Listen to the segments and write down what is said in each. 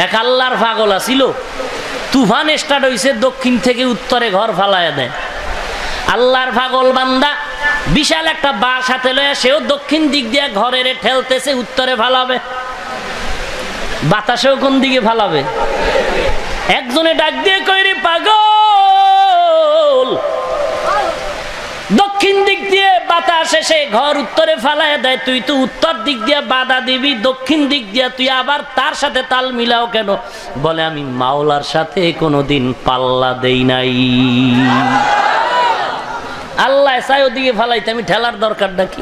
এক আল্লাহর পাগল আছিল, তুফান স্টার্ট হইছে, দক্ষিণ থেকে উত্তরে ঘর ফালাইয়া দেয়। আল্লাহর পাগল বান্দা বিশাল একটা বাঁশ হাতে লয়ে সেও দক্ষিণ দিক দিয়ে ঘরের ঠেলতেছে, উত্তরে ফালাবে। বাতাসেও কোন দিকে ফালাবে? একজনে ডাক দিয়ে কই, রে পাগল, দক্ষিণ দিক দিয়ে বাতাস এসে ঘর উত্তরে ফালাইয়া দেয়, তুই তো উত্তর দিক দিয়ে বাধা দিবি, দক্ষিণ দিক দিয়ে তুই আবার তার সাথে তাল মিলাও কেন? বলে, আমি মাওলার সাথে কোনোদিন পাল্লা দেই নাই। আল্লাহ চাই ওদিকে ফালাইতে, আমি ঠেলার দরকারটা কি?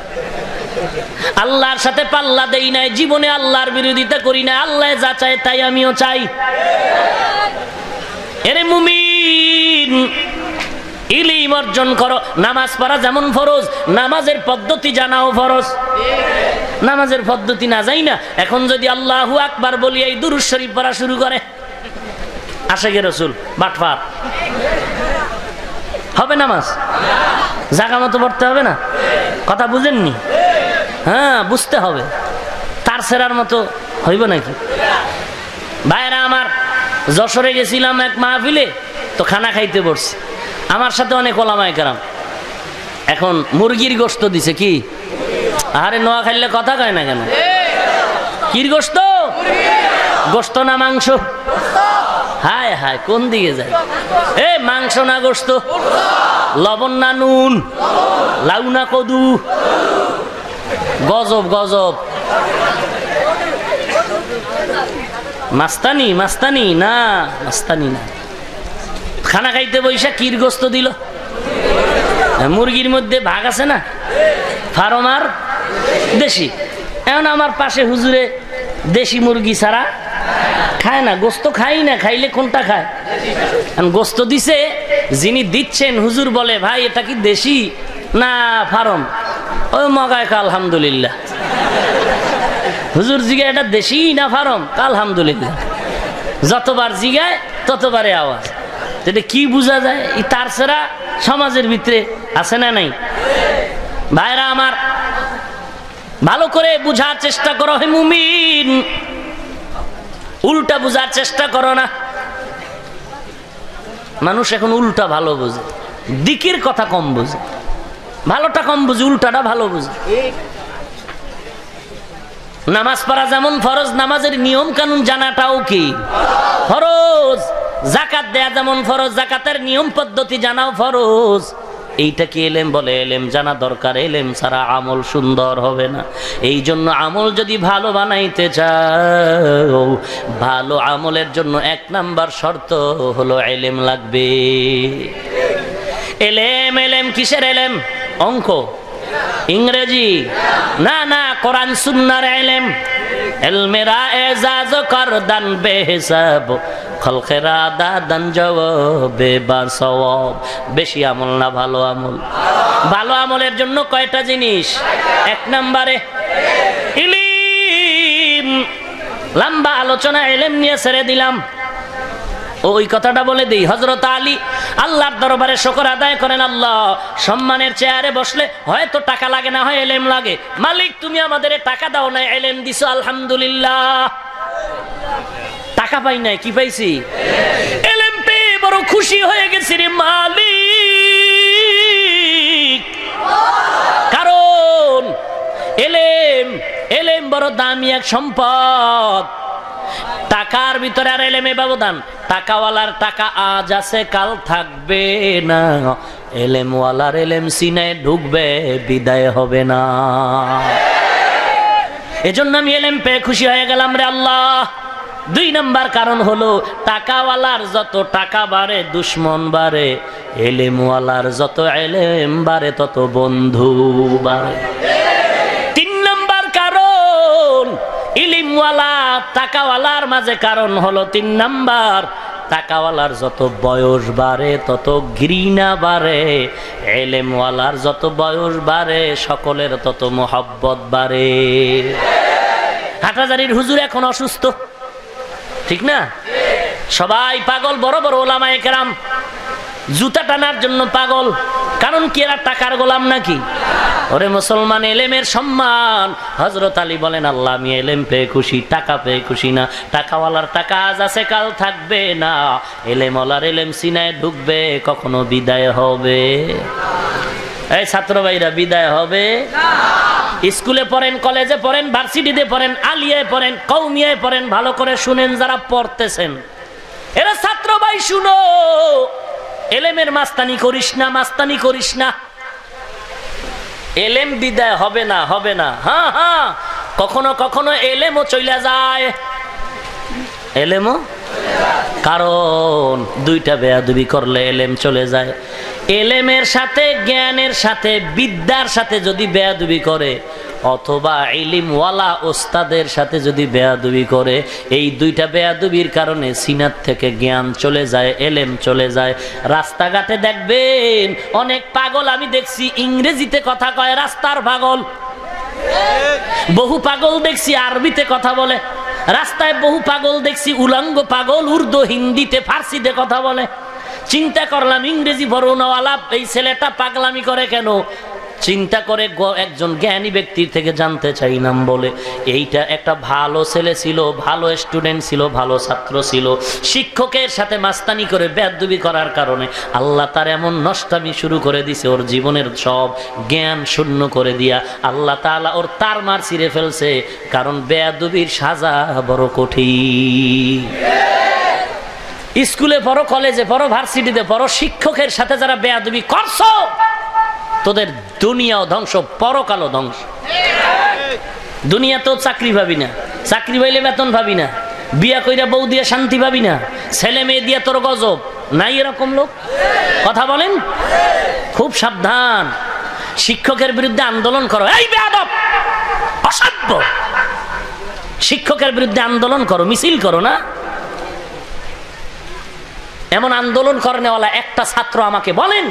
আল্লাহর সাথে পাল্লা দেই নাই, জীবনে আল্লাহর বিরোধিতা করি না, আল্লাহ যা চায় তাই আমিও চাই। এরে মুমিন, ইলম অর্জন করো। নামাজ পড়া যেমন ফরজ, নামাজের পদ্ধতি জানাও ফরজ। নামাজের পদ্ধতি না যাই না, এখন যদি আল্লাহু আকবার বলি এই দুরূদ শরীফ পড়া শুরু করে, আশিকে রাসূল বাটফার হবে নামাজ? জায়গা মতো পড়তে হবে না? কথা বুঝেননি? হ্যাঁ, বুঝতে হবে। তার সেরার মতো হইব নাকি? ভাইরা আমার, যশোরে গেছিলাম এক মাহফিলে, তো খানা খাইতে বসছি, আমার সাথে অনেক ওলামায়ে কেরাম। এখন মুরগির গোশত দিছে। কি? আরে নোয়া খাইলে কথা কয় না কেন? কির গোশত? গোশত না মাংস? হায় হায়, কোন দিকে যায়? এ মাংস না গোশত? লবণ না নুন? লাউ না কদু? গজব গজব। মাস্তানি? মাস্তানি না, মাস্তানি না। খানা খাইতে বৈশা কির গোস্ত দিল? মুরগির মধ্যে ভাগ আছে না, ফার্ম আর দেশি। এখন আমার পাশে হুজুরে দেশি মুরগি ছাড়া খায় না, গোস্ত খাই না, খাইলে কোনটা খায়? গোস্ত দিছে, যিনি দিচ্ছেন হুজুর বলে, ভাই এটা কি দেশি না ফার্ম? ওই মগায় কা আলহামদুলিল্লাহ। হুজুর জিগায় এটা দেশি না ফার্ম? আলহামদুলিল্লাহ। যতবার জিগায় ততবারে আওয়াজ। এটা কি বোঝা যায়? তার ছাড়া সমাজের ভিতরে আছে না নাই? ভাইরা আমার, ভালো করে বুঝার চেষ্টা করো। হে মুমিন, উল্টা বুঝার চেষ্টা করো না। মানুষ এখন উল্টা ভালো বোঝে, দিকের কথা কম বোঝে, ভালোটা কম বুঝে, উল্টাটা ভালো বুঝে। নামাজ পড়া যেমন ফরজ, নামাজের নিয়ম কানুন জানাটাও কি ফরজ। যাকাত দেয়া যেমন ফরজ, যাকাতের নিয়ম পদ্ধতি জানাও ফরজ। এইটাকে এলেম বলে, এলেম জানা দরকার। এলেম ছাড়া আমল সুন্দর হবে না। এই জন্য আমল যদি ভালো বানাইতে চাও, ভালো আমলের জন্য 1 নাম্বার শর্ত হলো এলেম লাগবে। এলেম, এলেম কিসের এলেম? অঙ্ক, ইংরেজি না, না, কোরআন সুন্নাহর এলেম। এলমেরা এজাজ করদান বেহিসাব, খলকেরা দাদান জবাবে বা সওয়াব। বেশি আমল না ভালো আমল। ভালো আমলের জন্য কয়টা জিনিস? 1 নম্বরে ইলম। লম্বা আলোচনা এলেম নিয়ে ছেড়ে দিলাম। ওই কথাটা বলে দিই, হযরত আলী আল্লাহর দরবারে শুকর আদায় করেন। আল্লাহ, সম্মানের চেয়ারে বসলে হয়তো টাকা লাগে না, হয় এলেম লাগে। মালিক, তুমি আমাদের টাকা দাও না, এলেম দিছো, আলহামদুলিল্লাহ। টাকা পাই নাই, কি পাইছি? এলেম পেয়ে বড় খুশি হয়ে গেছি রে মালিক। কারণ এলেম, এলেম বড় দামি এক সম্পদ। টাকার ভিতরে আর এলেমে ব্যবধান। টাকাওয়ালার টাকা আজ আছে, কাল থাকবে না। এলেমওয়ালার এলেম সিনায় ঢুকবে, বিদায় হবে না। এজন্য আমি এলেম পেয়ে খুশি হয়ে গেলাম রে আল্লাহ। 2 নাম্বার কারণ হলো, টাকাওয়ালার যত টাকা বাড়ে দুশ্মন বাড়ে, এলেমওয়ালার যত এলেম বাড়ে তত বন্ধু বাড়ে। 3 নাম্বার কারণ, ইলিমওয়ালা টাকাওয়ালার মাঝে কারণ হলো 3 নাম্বার, টাকাওয়ালার যত বয়স বাড়ে তত ঘৃণা বাড়ে, এলেমওয়ালার যত বয়স বাড়ে সকলের তত মোহাব্বত বাড়ে। হাটহাজারীর হুজুর এখন অসুস্থ, ঠিক না? সবাই পাগল, বড় বড় ওলামায়ে কেরাম জুতা টানার জন্য পাগল। কারণ কি, এরা টাকার গোলাম নাকি? ওরে মুসলমান, এলেমের সম্মান। হযরত আলী বলেন, আল্লাহ আমি এলেম পেয়ে খুশি, টাকা পেয়ে খুশি না। টাকাওয়ালার টাকা আজ আছে কাল থাকবে না, এলেমওয়ালার এলেম সিনায় ঢুকবে, কখনো বিদায় হবে। এই ছাত্র ভাইরা, বিদায় হবে না। স্কুলে পড়েন, কলেজে পড়েন, ভার্সিটিতে পড়েন, আলিয়ায় পড়েন, কওমিয়ায় পড়েন, ভালো করে শুনেন যারা পড়তেছেন। এরা ছাত্র ভাই শুনো, এলেমের মাস্তানি করিস না, মাস্তানি করিস না। এলেম বিদায় হবে না, হবে না। হ্যাঁ হ্যাঁ, কখনো কখনো এলেমও চলে যায়, এলেমও, কারণ দুইটা বেয়াদবি করলে এলেম চলে যায়। এলেমের সাথে, জ্ঞানের সাথে, বিদ্যার সাথে যদি বেয়াদবি করে, অথবা ইলিমওয়ালা ওস্তাদের সাথে যদি বেয়াদবি করে, এই দুইটা বেয়াদবির কারণে সিনাত থেকে জ্ঞান চলে যায়, এলেম চলে যায়। রাস্তাঘাটে দেখবেন অনেক পাগল আমি দেখছি ইংরেজিতে কথা কয়, রাস্তার পাগল। বহু পাগল দেখছি আরবিতে কথা বলে, রাস্তায় বহু পাগল দেখছি উলঙ্গ পাগল, উর্দু, হিন্দিতে, ফার্সিতে কথা বলে। চিন্তা করলাম ইংরেজি বর্ণওয়ালা এই ছেলেটা পাগলামি করে কেন? চিন্তা করে একজন জ্ঞানী ব্যক্তির থেকে জানতে চাইলাম, বলে এইটা একটা ভালো ছেলে ছিল, ভালো স্টুডেন্ট ছিল, ভালো ছাত্র ছিল। শিক্ষকের সাথে মাস্তানি করে বেয়াদবি করার কারণে আল্লাহ তার এমন নষ্টামি শুরু করে দিছে, ওর জীবনের সব জ্ঞান শূন্য করে দিয়া আল্লাহ তাআলা ওর তার মার ছিঁড়ে ফেলছে। কারণ বেয়াদবির সাজা বড় কঠিন। স্কুলে পড়ো, কলেজে পড়ো, ভার্সিটিতে পড়ো, শিক্ষকের সাথে যারা বেয়াদবি করছো, তোদের দুনিয়াও ধ্বংস, পরকালও ধ্বংস। দুনিয়াতেও চাকরি পাবি না, চাকরি পাইলে বেতন পাবি না, বিয়া কইরা বউ দিয়ে শান্তি পাবি না, ছেলে মেয়ে দিয়ে তোর গজব নাই। এরকম লোক কথা বলেন, খুব সাবধান। শিক্ষকের বিরুদ্ধে আন্দোলন করো, এই বেয়াদব, অসভ্য, শিক্ষকের বিরুদ্ধে আন্দোলন করো, মিছিল করো না। এমন আন্দোলন করেনেওয়ালা একটা ছাত্র আমাকে বলেন,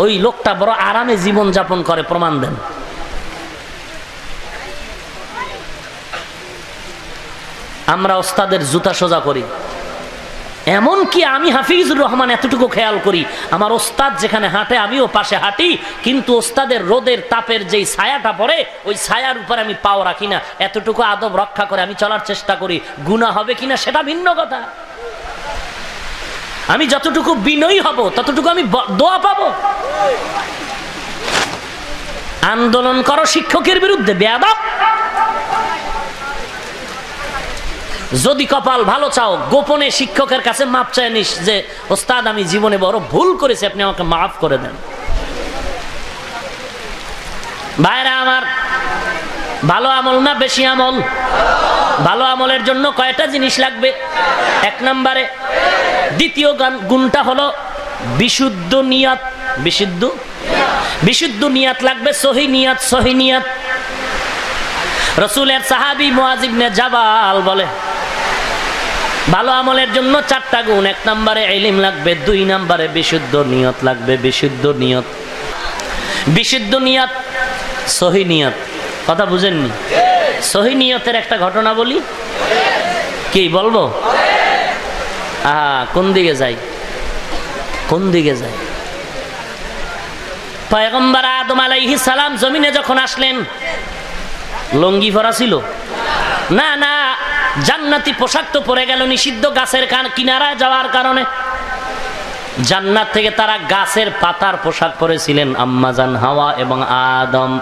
ওই লোকটা বড় আরামে জীবন যাপন করে, প্রমাণ দেন। আমরা ওস্তাদের জুতা সোজা করি, এমন কি আমি হাফিজুর রহমান এতটুকু খেয়াল করি, আমার ওস্তাদ যেখানে হাঁটে আমিও পাশে হাঁটি, কিন্তু ওস্তাদের রোদের তাপের যেই ছায়াটা পড়ে, ওই ছায়ার উপর আমি পাও রাখি না। এতটুকু আদব রক্ষা করে আমি চলার চেষ্টা করি। গুনাহ হবে কিনা সেটা ভিন্ন কথা। আমি যতটুকু বিনয়ী হব ততটুকু আমি দোয়া পাবো। আন্দোলন করো শিক্ষকের বিরুদ্ধে, বেয়াদব। যদি কপাল ভালো চাও, গোপনে শিক্ষকের কাছে মাপ চায় নিস যে ওস্তাদ আমি জীবনে বড় ভুল করেছি, আপনি আমাকে মাফ করে দেন। ভাইরা আমার, ভালো আমল না বেশি আমল? ভালো আমলের জন্য কয়টা জিনিস লাগবে? এক নম্বরে, দ্বিতীয় গুণটা হলো বিশুদ্ধ নিয়াত। বিশুদ্ধ নিয়াত লাগবে, সহি নিয়াত। সহি নিয়াত রাসূলের সাহাবী মুআয ইবনে জাবাল বলে, ভালো আমলের জন্য চারটা গুণ। এক নম্বরে ইলম লাগবে, দুই নম্বরে বিশুদ্ধ নিয়ত লাগবে। বিশুদ্ধ নিয়ত, বিশুদ্ধ নিয়ত, সহি নিয়ত। কথা বুঝেননি? সহি নিয়তের একটা ঘটনা বলি, কি বলবো? কোন দিকে যাই, কোন দিকে যাই? পয়গম্বর আদম আলাইহিস সালাম জমিনে যখন আসলেন, লঙ্গি পরা ছিল না? না, জান্নাতি পোশাক তো পরে গেল নিষিদ্ধ, গাছের কিনারায় যাওয়ার কারণে। জান্নাত থেকে তারা গাছের পাতার পোশাক পরেছিলেন, আম্মাজান হাওয়া এবং আদম।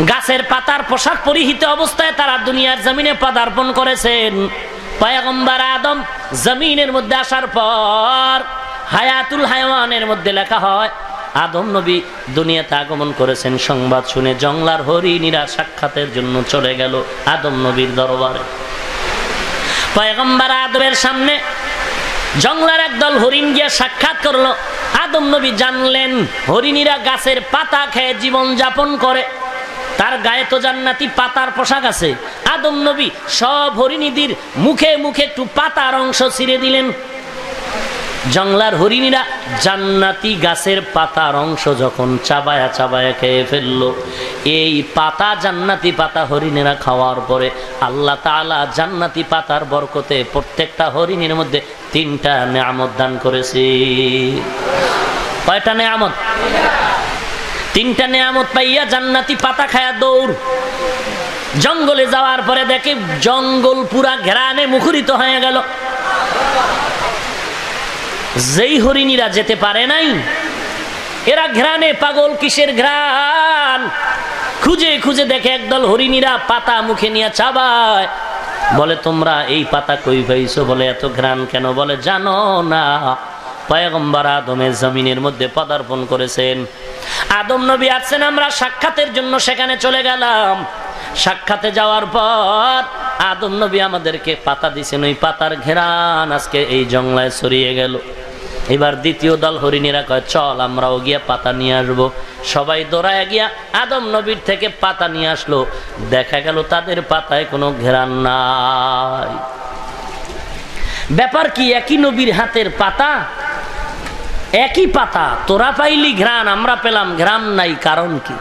গাছের পাতার পোশাক পরিহিত অবস্থায় তারা দুনিয়ার জমিনে পদার্পণ করেছেন। পয়গম্বর আদম জমিনের মধ্যে আসার পর হায়াতুল হায়াওয়ানের মধ্যে লেখা হয়, আদম নবী দুনিয়াতে আগমন করেছেন। সংবাদ শুনে জংলার হরিণীরা সাক্ষাতের জন্য চলে গেল আদম নবীর দরবারে। পয়গম্বর আদমের সামনে জংলার একদল হরিণ গিয়ে সাক্ষাৎ করলো। আদম নবী জানলেন হরিণীরা গাছের পাতা খেয়ে জীবন যাপন করে, তার গায়ে তো জান্নাতি পাতার পোশাক আছে। আদম নবী সব হরিণীদের মুখে মুখে একটু পাতার অংশ ছিঁড়ে দিলেন। জংলার হরিণীরা জান্নাতি গাছের পাতার অংশ যখন চাবায়া চাবায়া খেয়ে ফেললো, এই পাতা জান্নাতি পাতা হরিণীরা খাওয়ার পরে আল্লাহ তাআলা জান্নাতি পাতার বরকতে প্রত্যেকটা হরিণীর মধ্যে 3টা নেয়ামত দান করেছে। কয়টা নেয়ামত? তিনটা নেয়ামত পাইয়া জান্নাতি পাতা খায়া দৌড়। জঙ্গলে যাওয়ার পরে দেখে জঙ্গল পুরা ঘেরানে মুখরিত হয়ে গেল। যেই হরিণীরা যেতে পারে নাই, এরা ঘ্রাণে পাগল, কিসের ঘ্রাণ, খুঁজে খুঁজে দেখে একদল হরিণীরা পাতা মুখে নিয়ে চাবায়। বলে তোমরা এই পাতা কই পাইছো? বলে এত ঘ্রাণ কেন? বলে জানো না, পয়গম্বর আদমের জমিনের মধ্যে পদার্পণ করেছেন, আদম নবী আছেন, আমরা সাক্ষাতের জন্য সেখানে চলে গেলাম। সাক্ষাতে যাওয়ার পর আদম নবী আমাদেরকে পাতা দিছেন, ওই পাতার ঘেরান আজকে এই জঙ্গলায় ছড়িয়ে গেল। এবার দ্বিতীয় দল হরিণীরা কয় চল আমরাও গিয়া পাতা নিয়ে আসবো। সবাই দৌড়ায় গিয়া আদম নবীর থেকে পাতা নিয়ে আসলো। দেখা গেল তাদের পাতায় কোনো ঘেরান নাই। ব্যাপার কি? একই নবীর হাতের পাতা, একই পাতা, তোরা পাইলি ঘ্রাণ, আমরা পেলাম ঘ্রাণ নাই। কারণ কি?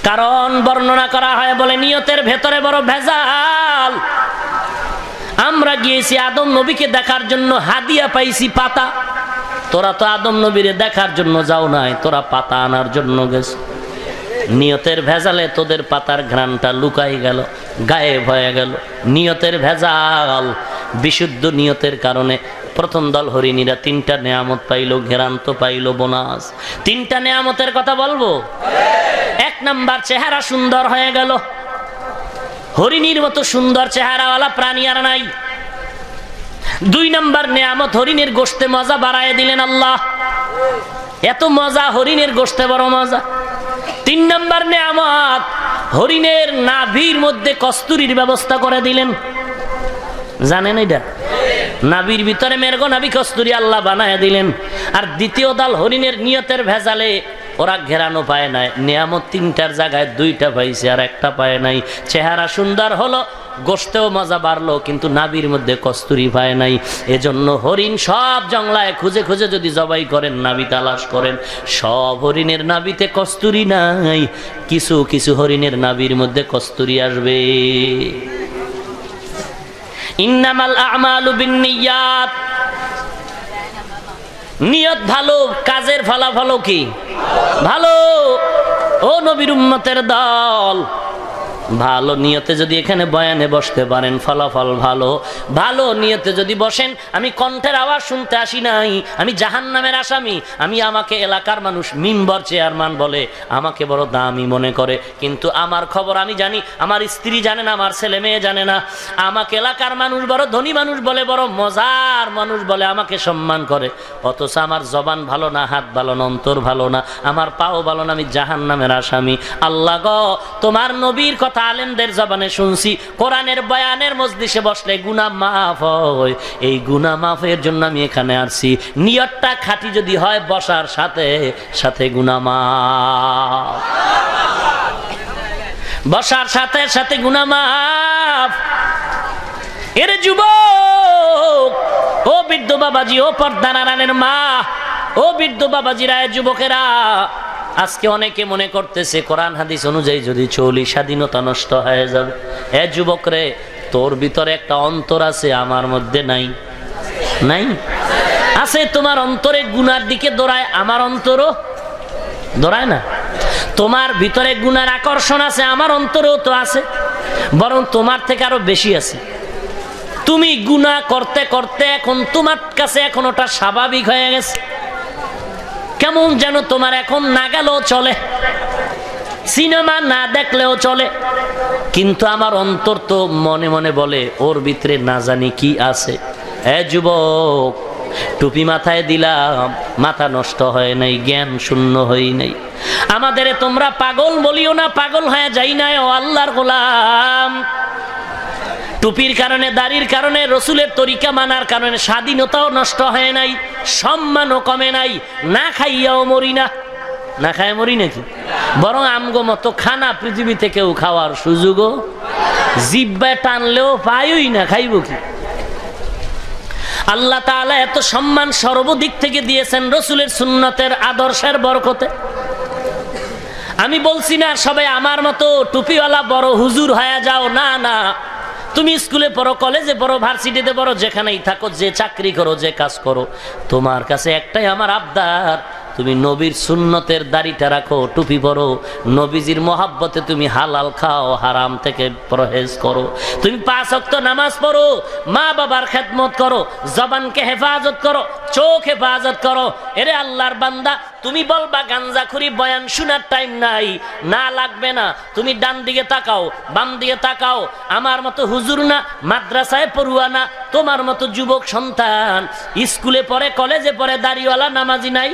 কারণ বর্ণনা করা হয়, বলে নিয়তের ভেতরে বড় ভেজাল। আমরা গিয়েছি আদম নবীকে দেখার জন্য, হাদিয়া পাইছি পাতা। তোরা তো আদম নবীরে দেখার জন্য যাও নাই, তোরা পাতা আনার জন্য গেছ। নিয়তের ভেজালে তোদের পাতার ঘ্রাণটা লুকাই গেল, গায়েব হয়ে গেল। নিয়তের ভেজাল, বিশুদ্ধ নিয়তের কারণে প্রথম দল হরিণীরা তিনটা নেয়ামত পাইল, ঘেরান তো পাইল, বোনাস। তিনটা নেয়ামতের কথা বলবো। এক নাম্বার, চেহারা সুন্দর হয়ে গেল। হরিণীর মতো সুন্দর চেহারাওয়ালা প্রাণী আর নাই। দুই নাম্বার নেয়ামত, হরিণের গোশতে মজা বাড়ায় দিলেন আল্লাহ। এত মজা, হরিণের গোশতে বড় মজা। তিন নাম্বার নেয়ামত, হরিণের নাভির মধ্যে কস্তুরীর ব্যবস্থা করে দিলেন। জানেন এটা? নাভির ভিতরে মেরগো নাভি কস্তুরী আল্লাহ বানায় দিলেন। আর দ্বিতীয় দল হরিণের নিয়তের ভেজালে ওরা ঘেরানো পায় নাই। নিয়ামত তিনটার জায়গায় দুইটা পাইছে আর একটা পায় নাই। চেহারা সুন্দর হলো, গোশতেও মজা বাড়লো, কিন্তু নাভির মধ্যে কস্তুরী পায় নাই। এজন্য হরিণ সব জঙ্গলায় খুঁজে খুঁজে যদি জবাই করেন, নাভি তালাশ করেন, সব হরিণের নাভিতে কস্তুরী নাই। কিছু কিছু হরিণের নাভির মধ্যে কস্তুরী আসবে। ইন্নামাল আমালু বিন্নিয়াত। নিয়ত ভালো, কাজের ফলাফল কি ভালো। ও নবীর উম্মতের দল, ভালো নিয়তে যদি এখানে বয়ানে বসতে পারেন, ফলাফল ভালো। ভালো নিয়তে যদি বসেন, আমি কণ্ঠের আওয়াজ শুনতে আসি নাই, আমি জাহান্নামের আসামি। আমি, আমাকে এলাকার মানুষ মিম্বর চেয়ারম্যান বলে, আমাকে বড় দামি মনে করে, কিন্তু আমার খবর আমি জানি, আমার স্ত্রী জানে না, আমার ছেলে মেয়ে জানে না। আমাকে এলাকার মানুষ বড় ধনী মানুষ বলে, বড় মজার মানুষ বলে, আমাকে সম্মান করে। অথচ আমার জবান ভালো না, হাত ভালো না, অন্তর ভালো না, আমার পাও ভালো না, আমি জাহান্নামের আসামি। আল্লাহ গো, তোমার নবীর কথা আলেমদের জবানে শুনছি, কোরআনের বয়ানের মজলিসে বসলে গুনাহ মাফ হয়। এই গুনাহ মাফের জন্য আমি এখানে আসছি। নিয়তটা খাঁটি যদি হয়, বসার সাথে সাথে গুনাহ মাফ, বসার সাথে সাথে গুনাহ মাফ। এর যুবক, ও বৃদ্ধ বাবাজি, ও পর্দানারায়ণের মা, ও বৃদ্ধ বাবাজিরা, যুবকেরা, আজকে অনেকে মনে করতেছে কোরআন হাদিস অনুযায়ী যদি চলি স্বাধীনতা নষ্ট হয়ে যাবে। যুবক রে, তোর ভিতরে একটা অন্তর আছে, আমার মধ্যে নাই। নাই আছে? তোমার অন্তরে গুনার দিকে দৌড়ায়, আমার অন্তরও দৌড়ায় না। তোমার ভিতরে গুনার আকর্ষণ আছে, আমার অন্তরেও তো আছে, বরং তোমার থেকে আরো বেশি আছে। তুমি গুনাহ করতে করতে এখন তোমার কাছে এখন ওটা স্বাভাবিক হয়ে গেছে। কেমন যেন তোমার এখন না গেলেও চলে, সিনেমা না দেখলেও চলে, কিন্তু আমার অন্তর তো মনে মনে বলে ওর ভিতরে না জানি কি আছে। যুবক, টুপি মাথায় দিলাম, মাথা নষ্ট হয় নাই, জ্ঞান শূন্য হই নাই। আমাদের তোমরা পাগল বলিও না, পাগল হয়ে যাই নাই। ও আল্লাহর গোলাম, টুপির কারণে, দাড়ির কারণে, রসুলের তরিকা মানার কারণে স্বাধীনতাও নষ্ট হয় নাই, সম্মানও কমে নাই। না খাইয়াও মরি না। না খায় মরি নাকি? বরং আমগো মতো খানা পৃথিবীতে কেউ খাওয়ার সুযোগও, জিহ্বায় টানলেও পাইই না, খাইব কি? আল্লাহ তাআলা এত সম্মান সর্বদিক থেকে দিয়েছেন রসুলের সুন্নতের আদর্শের বরকতে। আমি বলছি না সবাই আমার মতো টুপিওয়ালা বড় হুজুর হয়ে যাও, না না। তুমি স্কুলে পড়ো, কলেজে পড়ো, ভার্সিটিতে পড়ো, যেখানেই থাকো, যে চাকরি করো, যে কাজ করো, তোমার কাছে একটাই আমার আবদার, তুমি নবীর সুন্নতের দাড়িটা রাখো, টুপি পরো, নবীজির মহাব্বতে তুমি হালাল খাও, হারাম থেকে পরহেজ করো, তুমি 5 ওয়াক্ত নামাজ পড়ো, মা বাবার খেদমত করো, জবানকে হেফাজত করো, চোখ হেফাজত করো। এরে আল্লাহর বান্দা, তুমি বলবা গাঞ্জাখুরি বয়ান শোনার টাইম নাই, না লাগবে না, তুমি ডান দিকে তাকাও, বাম দিকে তাকাও, আমার মতো হুজুর না, মাদ্রাসায় পড়ুয়া না, তোমার মতো যুবক সন্তান স্কুলে পড়ে, কলেজে পড়ে, দাড়িওয়ালা নামাজি নাই?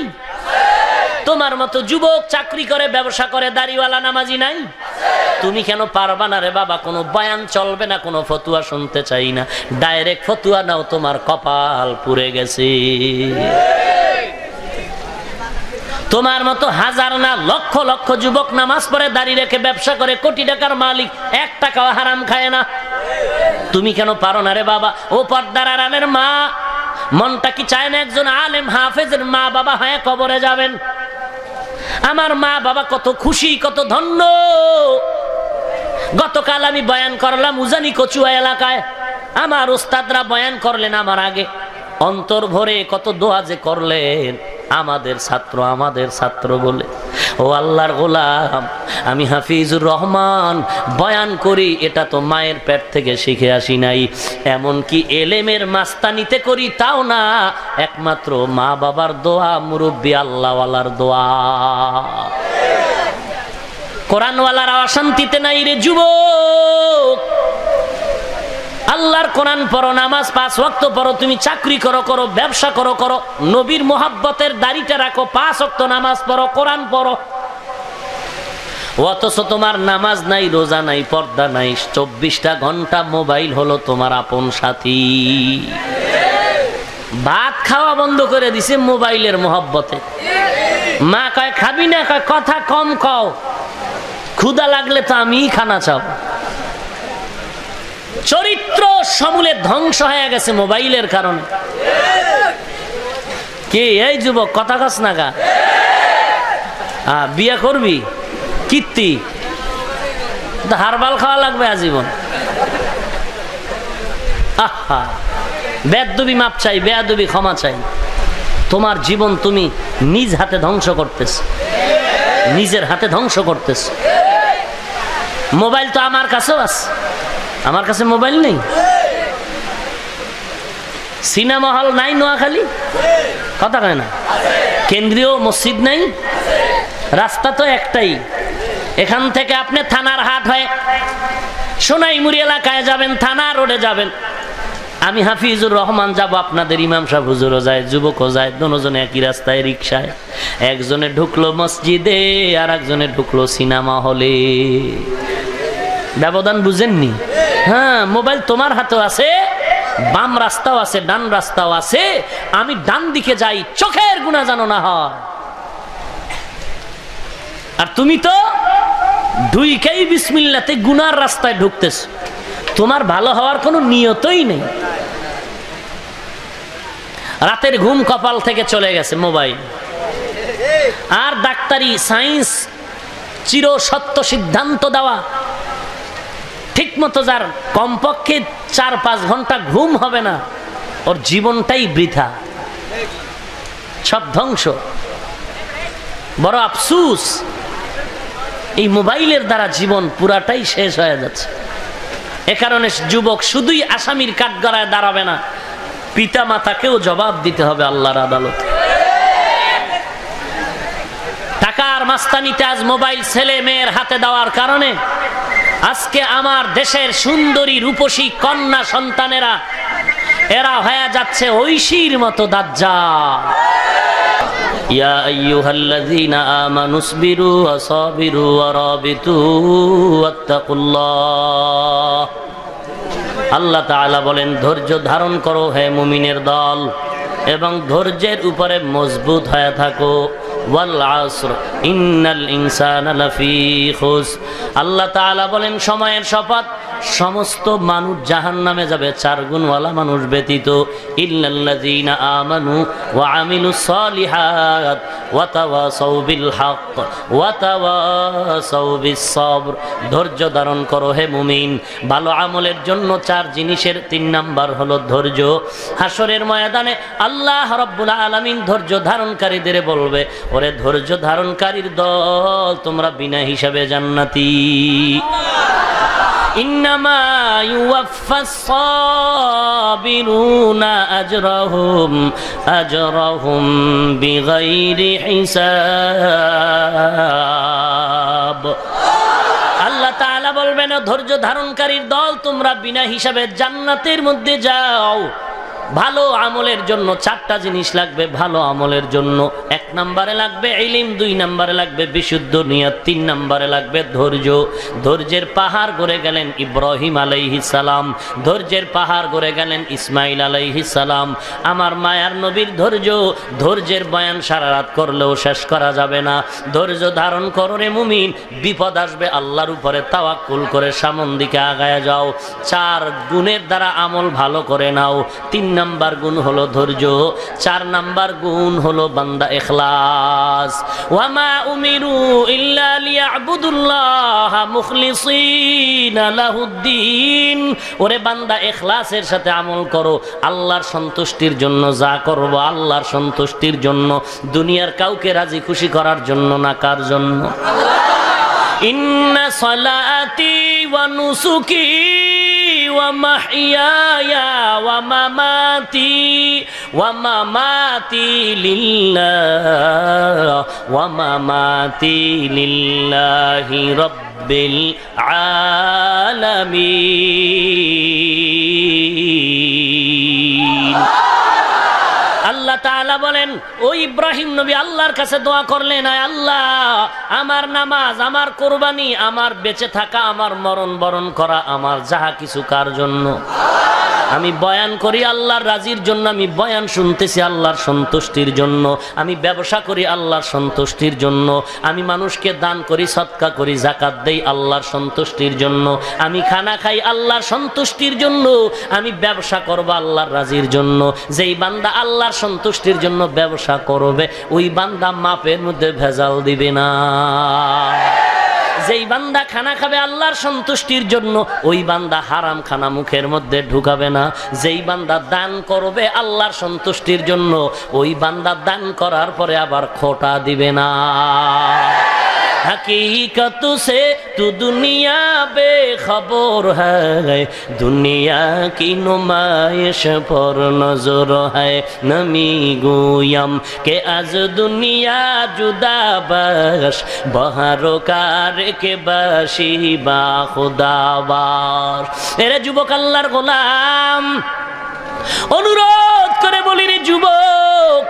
তোমার মতো যুবক চাকরি করে, ব্যবসা করে, দাড়িওয়ালা নামাজি নাই? তুমি কেন পারবা না রে বাবা? কোনো বয়ান চলবে না, কোনো ফতুয়া শুনতে চাই না, ডাইরেক্ট ফতুয়া নাও, তোমার কপাল পুড়ে গেছে। তোমার মতো হাজার না লক্ষ লক্ষ যুবক নামাজ পড়ে, দাড়ি রেখে ব্যবসা করে, কোটি টাকার মালিক, 1 টাকাও হারাম খায় না। তুমি কেন পারো না রে বাবা? ও পর্দার আড়ালের মা, মনটা কি চায় না একজন আলেম হাফেজের মা বাবা হয়ে কবরে যাবেন? আমার মা বাবা কত খুশি, কত ধন্য। গতকাল আমি বয়ান করলাম উজানি কচুয়া এলাকায়, আমার ওস্তাদরা বয়ান করলেন আমার আগে, অন্তর ভরে কত দোয়া যে করলেন, আমাদের ছাত্র বলে। ও আল্লাহর গোলাম, আমি হাফিজুর রহমান বয়ান করি, এটা তো মায়ের পেট থেকে শিখে আসি নাই, এমনকি এলেমের মাস্তানিতে করি তাও না, একমাত্র মা বাবার দোয়া, মুরব্বী আল্লাহওয়ালার দোয়া। কোরআনওয়ালারা অশান্তিতে নাই রে যুবক। আল্লাহর কোরআন পড়ো, নামাজ 5 ওয়াক্ত পড়ো, তুমি চাকরি করো, ব্যবসা করো, নবীর মোহাব্বতের দাড়িটা রাখো, 5 ওয়াক্ত নামাজ পড়ো, কোরআন পড়ো। অথচ তোমার নামাজ নাই, রোজা নাই, পর্দা নাই, 24টা ঘন্টা মোবাইল হলো তোমার আপন সাথী। ভাত খাওয়া বন্ধ করে দিছে মোবাইলের মোহাব্বতে। মা কয় খাবি না, কয় কথা কম কও, ক্ষুধা লাগলে তো আমিই খানা চাও। চরিত্র সমূলে ধ্বংস হয়ে গেছে মোবাইলের কারণে। কি এই যুবক, কথা কস না গা? বিয়ে করবি? কীর্তি হারবাল খাওয়া লাগবে আজীবন। আহা, বেয়াদবি মাপ চাই, বেয়াদবি ক্ষমা চাই। তোমার জীবন তুমি নিজ হাতে ধ্বংস করতেছ, নিজের হাতে ধ্বংস করতেছ। মোবাইল তো আমার কাছেও আছে, আমার কাছে মোবাইল নেই? সিনেমা হল নাই নোয়াখালী? কথা কয় না? কেন্দ্রীয় মসজিদ নাই? রাস্তা তো একটাই, এখান থেকে আপনি থানার হাট হয়ে সোনাইমুড়ি এলাকায় যাবেন, থানা রোডে যাবেন। আমি হাফিজুর রহমান যাব, আপনাদের ইমাম সাহেব হুজুরও যায়, যুবকও যায়, দুজনে একই রাস্তায় রিক্সায়। একজনে ঢুকলো মসজিদে, আর একজনে ঢুকলো সিনেমা হলে। ব্যবধান বুঝেননি? হ্যাঁ, মোবাইল তোমার হাতেও আছে, বাম রাস্তাও আছে, ডান রাস্তাও আছে। আমি ডান দিকে যাই, চোখের গুনাহ জানো না হয়। আর তুমি তো ঢুইকেই বিসমিল্লাতে গুনার রাস্তায় ঢুকতেছ, তোমার ভালো হওয়ার কোনো নিয়তই নেই। রাতের ঘুম কপাল থেকে চলে গেছে মোবাইল। আর ডাক্তারি, সায়েন্স চির সত্য সিদ্ধান্ত দেওয়া, ঠিক মতো যার কমপক্ষে 4-5 ঘন্টা ঘুম হবে না, ওর জীবনটাই বৃথা, সব ধ্বংস। বড় আফসুস, এই মোবাইলের দ্বারা জীবন পুরাটাই শেষ হয়ে যাচ্ছে। এ কারণে যুবক শুধুই আসামির কাঠগড়ায় দাঁড়াবে না, পিতা মাতাকেও জবাব দিতে হবে আল্লাহর আদালতে। টাকার মাস্তানিতে আজ মোবাইল ছেলে মেয়ের হাতে দেওয়ার কারণে আজকে আমার দেশের সুন্দরী রূপসী কন্যা সন্তানেরা এরা হয়ে যাচ্ছে ঐশীর মতো দাজ্জাল। ইয়া আইয়ুহাল্লাযীনা আমানুসবিরু ওয়াসাবিরু ওয়ারাবিতু ওয়াত্তাকুল্লাহ। আল্লাহ তাআলা বলেন, ধৈর্য ধারণ করো হে মুমিনের দল, এবং ধৈর্যের উপরে মজবুত হয়ে থাকো। ওয়াল আসর ইন্নাল ইনসানা লাফি খুস। আল্লাহ তাআলা বলেন, সময়ের শপথ, সমস্ত মানুষ জাহান্নামে যাবে 4 গুণওয়ালা মানুষ ব্যতীত। ইল্লাল্লাযীনা আমানু ওয়া আমিলুস সালিহাত ওয়া তাওয়াসাউ বিল হক ওয়া তাওয়াসাউ বিস সবর। ধৈর্য ধারণ করো হে মুমিন। ভালো আমলের জন্য 4 জিনিসের 3 নাম্বার হলো ধৈর্য। হাসরের ময়দানে আল্লাহ রাব্বুল আলামিন ধৈর্য ধারণকারীদের বলবে, ওরে ধৈর্য ধারণকারীর দল, তোমরা বিনা হিসাবে জান্নাতি। ইন্নামা ইউওয়াফাস সাবিরুনা আজরাহুম বিগাইরি হিসাব। আল্লাহ তাআলা বলবেন, ধৈর্য ধারণকারীর দল, তোমরা বিনা হিসাবে জান্নাতের মধ্যে যাও। ভালো আমলের জন্য 4টা জিনিস লাগবে। ভালো আমলের জন্য 1 নম্বরে লাগবে ইলম, 2 নম্বরে লাগবে বিশুদ্ধ নিয়ত, 3 নম্বরে লাগবে ধৈর্য। ধৈর্যের পাহাড় গড়ে গেলেন ইব্রাহিম আলাইহিস সালাম, ধৈর্যের পাহাড় গড়ে গেলেন ইসমাইল আলাইহিস সালাম। আমার মায়ার নবীর ধৈর্য, ধৈর্যের বয়ান সারা রাত করলেও শেষ করা যাবে না। ধৈর্য ধারণ করো রে মুমিন, বিপদ আসবে আল্লাহর উপরে তাওয়াক্কুল করে সামন দিকে আগায়া যাও। 4 গুণের দ্বারা আমল ভালো করে নাও। 3 নাম্বার গুণ হলো ধৈর্য, 4 নাম্বার গুণ হলো বান্দা ইখলাস। ওয়ামা উমিরু ইল্লা লিয়াবুদুল্লাহ মুখলিসিনা লাহুদ্দিন। ওরে বান্দা, ইখলাসের সাথে আমল করো। আল্লাহর সন্তুষ্টির জন্য যা করব আল্লাহর সন্তুষ্টির জন্য, দুনিয়ার কাউকে রাজি খুশি করার জন্য না। কার জন্য? ইন্না সালাতি ওয়া নুসুকি ওয়া মাহইয়ায়া ওয়া মামাতি লিল্লাহি রাব্বিল আলামিন। আল্লাহ তাআলা বলেন, ও ইব্রাহিম নবী আল্লাহর কাছে দোয়া করলেন, আয় আল্লাহ, আমার নামাজ, আমার কুরবানি, আমার বেঁচে থাকা, আমার মরণ বরণ করা, আমার যাহা কিছু কার জন্য? আমি বয়ান করি আল্লাহর রাজির জন্য, আমি বয়ান শুনতেছি আল্লাহর সন্তুষ্টির জন্য, আমি ব্যবসা করি আল্লাহর সন্তুষ্টির জন্য, আমি মানুষকে দান করি, সদকা করি, যাকাত দেই আল্লাহর সন্তুষ্টির জন্য, আমি খানা খাই আল্লাহর সন্তুষ্টির জন্য, আমি ব্যবসা করব আল্লাহর রাজির জন্য। যেই বান্দা আল্লাহর সন্তুষ্টির জন্য ব্যবসা করবে, ওই বান্দা মাপের মধ্যে ভেজাল দিবে না। যেই বান্দা খানা খাবে আল্লাহর সন্তুষ্টির জন্য, ওই বান্দা হারাম খানা মুখের মধ্যে ঢুকাবে না। যেই বান্দা দান করবে আল্লাহর সন্তুষ্টির জন্য, ওই বান্দা দান করার পরে আবার খোটা দিবে না। हकीकत से तू दुनिया बेखबर है, दुनिया की नुमाइश पर नजर है। नमी गोयम के आज दुनिया जुदा बश, बहारो कार के बाशी बा खुदाबार। एरे जुबक अल्लाहर गोलाम, অনুরোধ করে বলি রে যুবক,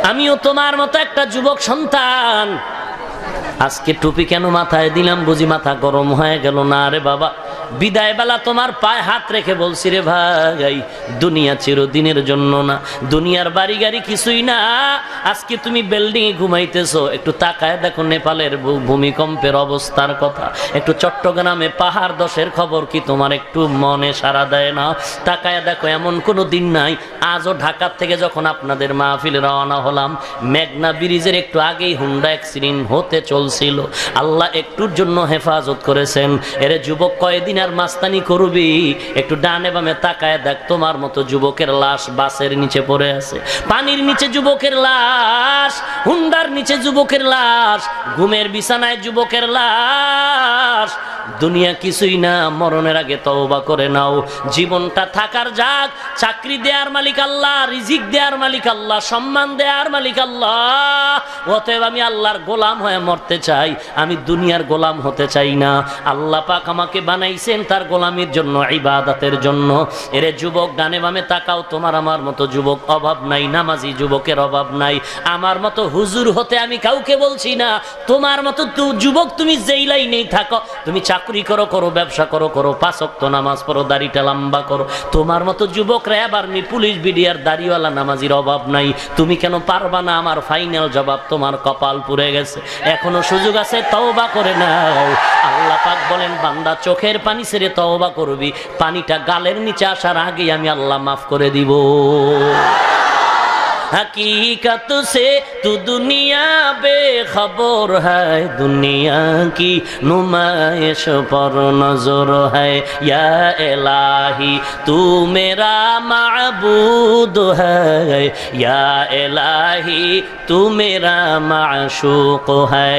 আমিও তোমার মতো একটা যুবক সন্তান। আজকে টুপি কেন মাথায় দিলাম বুঝি মাথা গরম হয়ে গেল? না রে বাবা, বিদায় বেলা তোমার পায়ে হাত রেখে বলছি রে ভাই, দুনিয়া চিরদিনের জন্য না, দুনিয়ার বাড়ি গাড়ি কিছুই না। আজকে তুমি বিল্ডিং এ ঘুমাইতেছো, একটু তাকায় দেখো নেপালের ভূমিকম্পের অবস্থার কথা, একটু চট্টগ্রামে পাহাড় দশের খবর কি তোমার একটু মনে সাড়া দেয় না? তাকায় দেখো, এমন কোনো দিন নাই। আজও ঢাকার থেকে যখন আপনাদের মাহফিলে রওনা হলাম, মেঘনা ব্রিজের একটু আগেই হুন্ডা অ্যাক্সিডেন্ট হতে চলছিল, আল্লাহ একটুর জন্য হেফাজত করেছেন। এরে যুবক, কয়দিন আর মাস্তানি করবি? একটু ডানে বামে তাকায় দেখ, তোমার মতো যুবকের লাশ বাসের নিচে পড়ে আছে, পানির নিচে যুবকের লাশ, হুন্ডার নিচে যুবকের লাশ, ঘুমের বিছানায় যুবকের লাশ। দুনিয়া কিছুই না, মরণের আগে তওবা করে নাও। জীবনটা থাকার যাক, চাকরি দেয়ার মালিক আল্লাহ, রিজিক দেয়ার মালিক আল্লাহ, সম্মান দেয়ার মালিক আল্লাহ। অতএব আমি আল্লাহর গোলাম হয়ে মরতে চাই, আমি দুনিয়ার গোলাম হতে চাই না। আল্লাহ পাক আমাকে বানাইছেন তার গোলামির জন্য, ইবাদতের জন্য। এরে যুবক, ডানে বামে তাকাও, তোমার আমার মতো যুবক অভাব নাই, নামাজি যুবকের অভাব নাই। আমার মতো হুজুর হতে আমি কাউকে বলছি না, তোমার মতো যুবক তুমি যেই লাইনেই থাকো, তুমি চাকরি করো করো, ব্যবসা করো করো, 5 ওয়াক্ত নামাজ পড়ো, দাড়িটা লম্বা করো। তোমার মতো যুবকরা এবার পুলিশ বিডিআর দাড়িওয়ালা নামাজির অভাব নাই। তুমি কেন পারবা না? আমার ফাইনাল জবাব, তোমার কপাল পুড়ে গেছে, এখনো সুযোগ আছে, তওবা করে নাও। আল্লাহ পাক বলেন, বান্দা চোখের পানি ছেড়ে তওবা করবি, পানিটা গালের নিচে আসার আগেই আমি আল্লাহ মাফ করে দিব। हकीकत से तू दुनिया बेखबर है, दुनिया की नुमाइश पर नजर है। या इलाही तू मेरा माबूद है, या इलाही तू मेरा माशूक है।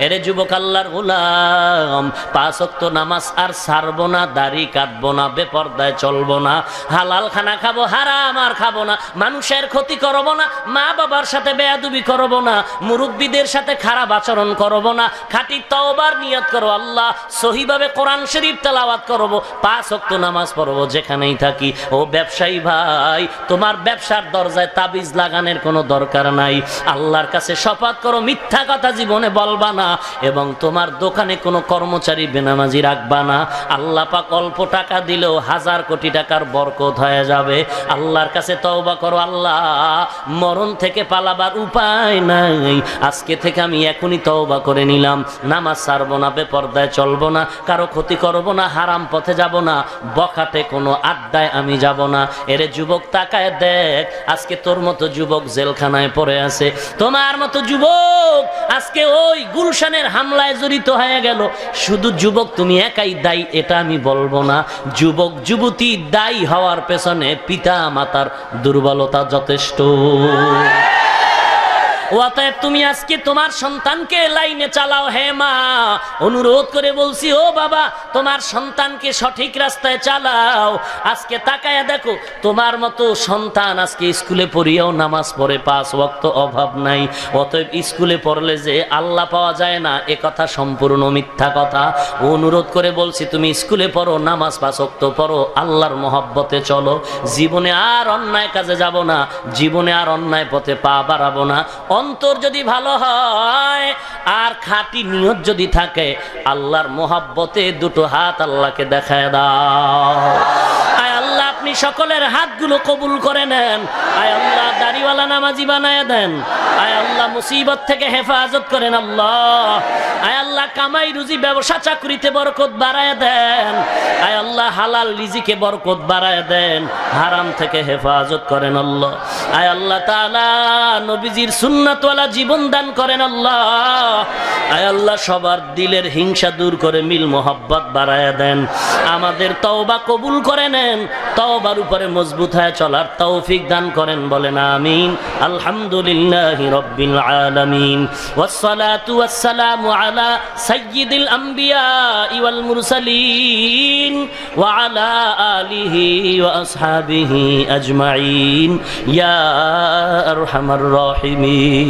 এরে যুবক আল্লাহর গোলাম, 5 ওয়াক্ত নামাজ আর ছাড়বো না, দাড়ি কাটবো না, বেপরদায় চলবো না, হালাল খানা খাবো, হারাম আর খাবো না, মানুষের ক্ষতি করবো না, মা বাবার সাথে বেয়াদবি করবো না, মুরব্বীদের সাথে খারাপ আচরণ করবো না, খাঁটি তওবার নিয়ত করো, আল্লাহ সহিভাবে কোরআন শরীফ তেলাওয়াত করবো, 5 ওয়াক্ত নামাজ পড়বো যেখানেই থাকি। ও ব্যবসায়ী ভাই, তোমার ব্যবসার দরজায় তাবিজ লাগানোর কোনো দরকার নাই। আল্লাহর কাছে শপথ করো, মিথ্যা কথা জীবনে বলবা না, এবং তোমার দোকানে কোনো কর্মচারী বেনামাজি রাখবা না। আল্লাহ পাক অল্প টাকা দিলেও 1000 কোটি টাকার বরকত হয়ে যাবে। আল্লাহর কাছে তওবা করো, আল্লাহ মরণ থেকে পালাবার উপায় নাই, আজকে থেকে আমি এখনই তওবা করে নিলাম, নামাজ ছাড়বো না, বেপরদায় চলবো না, কারো ক্ষতি করবো না, হারাম পথে যাব না, বখাটে কোনো আড্ডায় আমি যাব না। এরে যুবক তাকায় দেখ, আজকে তোর মতো যুবক জেলখানায় পড়ে আছে, তোমার মতো যুবক আজকে ওই গুলশানের হামলায় জড়িত হয়ে গেল। শুধু যুবক তুমি একাই দায়ী এটা আমি বলবো না, যুবক যুবতী দায়ী হওয়ার পেছনে পিতা মাতার দুর্বলতা যথেষ্ট। অতএব তুমি আজকে তোমার সন্তানকে লাইনে চালাও। হে মা, অনুরোধ করে বলছি, ও বাবা, তোমার সন্তানকে সঠিক রাস্তায় চালাও। আজকে তাকায়া দেখো, তোমার মতো সন্তান আজকে স্কুলে পড়িয়াও নামাজ পড়ে, 5 ওয়াক্ত অভাব নাই। অতএব স্কুলে পড়লে যে আল্লাহ পাওয়া যায় না, এ কথা সম্পূর্ণ মিথ্যা কথা। অনুরোধ করে বলছি, তুমি স্কুলে পড়ো, নামাজ 5 ওয়াক্ত পড়ো, আল্লাহর মহব্বতে চলো, জীবনে আর অন্যায় কাজে যাব না, জীবনে আর অন্যায় পথে পা বাড়াবো না। অন্তর যদি ভালো হয় আর খাঁটি নিয়ত যদি থাকে, আল্লাহর মোহাব্বতে দুটো হাত আল্লাহকে দেখায় দাও। আয় আল্লাহ, আপনি সকলের হাতগুলো কবুল করে নেন। আয় আল্লাহ, দাড়িওয়ালা নামাজি বানায় দেন। আয় আল্লাহ, মুসিবত থেকে হেফাজত করেন আল্লাহ। আয় আল্লাহ, কামাই রুজি ব্যবসা চাকরিতে বরকত বাড়ায় দেন। আয় আল্লাহ, হালাল রিজিকে বরকত বাড়ায় দেন, হারাম থেকে হেফাজত করেন আল্লাহ। আয় আল্লাহ তাআলা, নবীজির সুন্নাতওয়ালা জীবন দান করেন আল্লাহ। আয় আল্লাহ, সবার দিলের হিংসা দূর করে মিল মোহাব্বত বাড়ায় দেন। আমাদের তওবা কবুল করে নেন, তওবার উপরে মজবুত হয়ে চলার তৌফিক দান করেন, বলেন আমিন। আলহামদুলিল্লাহি রাব্বিল আলামিন, ওয়াসসালাতু ওয়াসসালামু আলা সাইয়্যিদিল আমবিয়া ওয়াল মুরসালিন ওয়া আলা আলিহি ওয়া আসহাবিহি আজমাইন। ইয়া আরহামার রাহিমিন,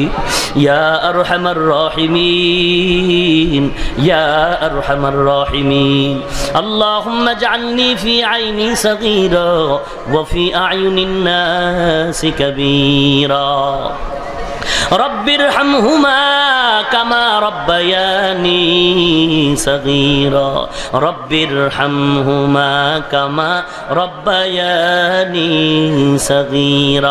ইয়া আরহামার রাহিমিন, ইয়া আরহামার রাহিমিন। আল্লাহুম্মা জাআলনি ফি আইনি সাগীরা ওয়া ফি আ'য়ুনিন নাসি কাবীরা। রব্বিরহামহুমা কামা রব্বায়ানি সগীরা, রব্বিরহামহুমা কামা রব্বায়ানি সগীরা।